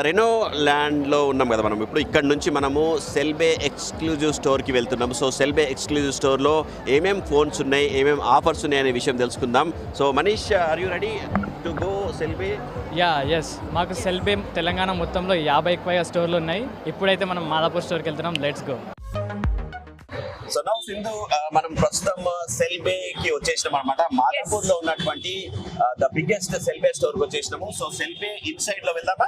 Renault ల్యాండ్లో ఉన్నాం కదా మనం ఇప్పుడు. ఇక్కడ నుంచి మనము సెల్బే ఎక్స్క్లూజివ్ స్టోర్కి వెళ్తున్నాము. సో సెల్బే ఎక్స్క్లూజివ్ స్టోర్లో ఏమేం ఫోన్స్ ఉన్నాయి, ఏమేం ఆఫర్స్ ఉన్నాయి అనే విషయం తెలుసుకుందాం. So Manish, are you ready to go CellBay? Yes, మాకు సెల్బే తెలంగాణ మొత్తంలో 50కి పైగా స్టోర్లు ఉన్నాయి. ఇప్పుడైతే మనం మాదాపూర్ స్టోర్కి వెళ్తున్నాం. Let's go. So now Sindhu, మనం ప్రస్తుతం సెల్బేకి వచ్చేసినాం అనమాట. మాదాపూర్ లో ఉన్నటువంటి ద బిగ్గెస్ట్ సెల్బే స్టోర్ కి వచ్చేసినాము. సో సెల్బే ఇన్సైడ్ లో వెళ్దామా?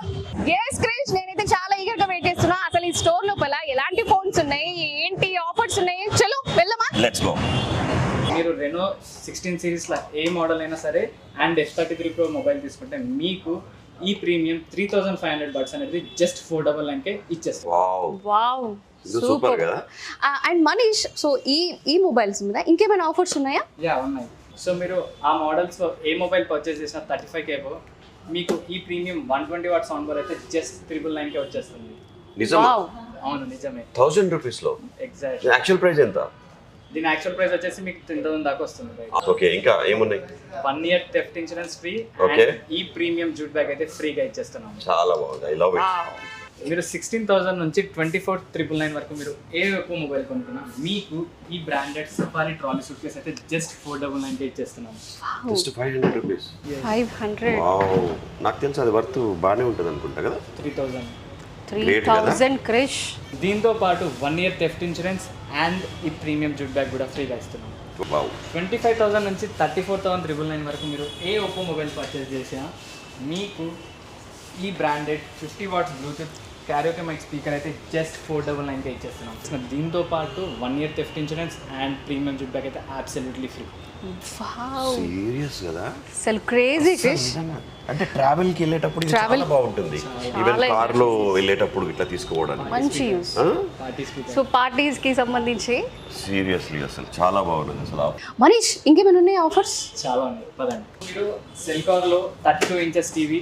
yes క్రిష్, నేనైతే చాలా ఈగర్ గా వెయిట్ చేస్తున్నా. అసలు ఈ స్టోర్ లోపల ఎలాంటి ఫోన్స్ ఉన్నాయి, ఏంటి ఆఫర్స్ ఉన్నాయి, చలో వెళ్దామా. Let's go. మీరు రెనో 16 సిరీస్లో ఏ మోడల్ అయినా సరే అండ్ S33 Pro మొబైల్ తీసుకుంటే మీకు ఈ ప్రీమియం 3500 బట్స్ అనేది జస్ట్ 499కే ఇచ్చేస్తాం. వావ్, సూపర్ కదా. అండ్ మనీష్, సో ఈ మొబైల్స్ మీద ఇంకేమైనా ఆఫర్స్ ఉన్నాయా? ఉన్నాయి. సో మీరు ఆ మోడల్స్లో ఏ మొబైల్ పర్చేస్ చేసినా 35K మీకు ఈ ప్రీమియం 120 వాట్ సౌండ్ బార్ అయితే జస్ట్ 999కే వచ్చేస్తుంది. నిజమా? అవును, నిజమే. 1000 రూపీస్ లో ఎగ్జాక్ట్. యాక్చువల్ ప్రైస్ ఎంత? దీని యాక్చువల్ ప్రైస్ వచ్చేసి మీకు 10,000 దాకా వస్తుంది. ఓకే, ఇంకా ఏమున్నాయి? 1 year theft insurance free. Okay. ఈ ప్రీమియం జూట్ బ్యాగ్ అయితే ఫ్రీగా ఇచ్చేస్తున్నాం. చాలా బాగుంది, ఐ లవ్ ఇట్. మీరు 16,000 నుంచి 24,999 వరకు మీరు ఏ ఒక్క మొబైల్ కొనుక్కున్నా మీకు ఈ branded safari trolley suit case అయితే జస్ట్ 499కే ఇచ్చేస్తున్నాం. Just 500 rupees. 500. వావ్, నాకు తెలుసు అది వర్త్ బాగానే ఉంటుంది అనుకుంటా కదా. 3000 క్రిష్. దీంతో పాటు 1 year థెఫ్ట్ ఇన్సూరెన్స్ అండ్ ఈ ప్రీమియం జూట్ బ్యాగ్ కూడా ఫ్రీగా ఇస్తున్నాం. వావ్. 25,000 నుంచి 34,999 వరకు మీరు ఏ ఒప్పో మొబైల్ పర్చేస్ చేసినా మీకు ఈ branded 50 watts Bluetooth karaoke mic speaker అయితే జస్ట్ 499కే ఇచ్చేస్తున్నాం. దీంతో పాటు 1 year theft insurance and premium jute bag అయితే అబ్సల్యూట్లీ ఫ్రీ. వావ్, సీరియస్ కదా. అసలు క్రేజీ క్రిష్. అంటే ట్రావెల్ కి వెళ్ళేటప్పుడు ఇది చాలా బాగుంటుంది. ఈవెన్ కార్ లో వెళ్ళేటప్పుడు ఇట్లా తీసుకోవడానికి మంచి use. Party speaker. So parties కి సంబంధించి సీరియస్లీ అసలు చాలా బాగుంటుంది అసలు. మనీష్, ఇంకేమైనా ఉన్నాయి ఆఫర్స్? చాలా ఉంది, పదండి. మీరు సెల్కార్లో 32 ఇంచెస్ టీవీ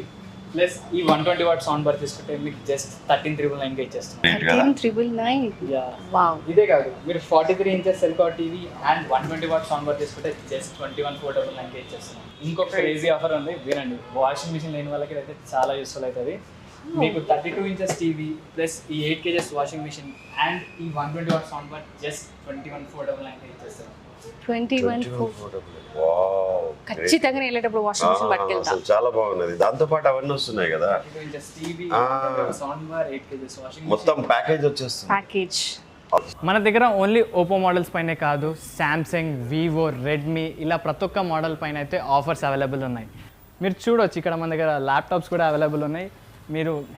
ప్లస్ ఈ 120 వాట్ సౌండ్ బార్ తీసుకుంటే మీకు జస్ట్ 13,999కే ఇచ్చేస్తాం. 13,999. వావ్. ఇదే కాదు, మీరు 43 ఇంచెస్ సెల్కార్ TV and 120 watt sound bar తీసుకుంటే జస్ట్ 21,499కే ఇచ్చేస్తాం. ఇంకొక క్రేజీ ఆఫర్ ఉంది, వినండి. వాషింగ్ మిషన్ లేని వాళ్ళకి అయితే చాలా యూస్ఫుల్ అవుతుంది. మీకు 32 ఇంచెస్ టీవీ ప్లస్ ఈ 8 kgs వాషింగ్ మిషన్ అండ్ ఈ 120 వాట్ సౌండ్ బార్ జస్ట్ 21,499కే ఇచ్చేస్తాం. 21,499. ఖచ్చితంగా వెళ్ళేటప్పుడు వాషింగ్ మిషన్ పట్టుకెళ్తా. అసలు చాలా బాగున్నది. దాంతో పాటు అవన్నీ వస్తున్నాయి కదా, 32 inches TV, sound bar, 8 kgs washing మొత్తం ప్యాకేజ్ వచ్చేస్తుంది. ప్యాకేజ్. మన దగ్గర ఓన్లీ ఓపో మోడల్స్ పైనే కాదు, శాంసంగ్, వివో, రెడ్మీ ఇలా ప్రతి ఒక్క మోడల్ పైన అయితే ఆఫర్స్ అవైలబుల్ ఉన్నాయి. మీరు చూడొచ్చు, ఇక్కడ మన దగ్గర ల్యాప్టాప్స్ కూడా అవైలబుల్ ఉన్నాయి. మీరు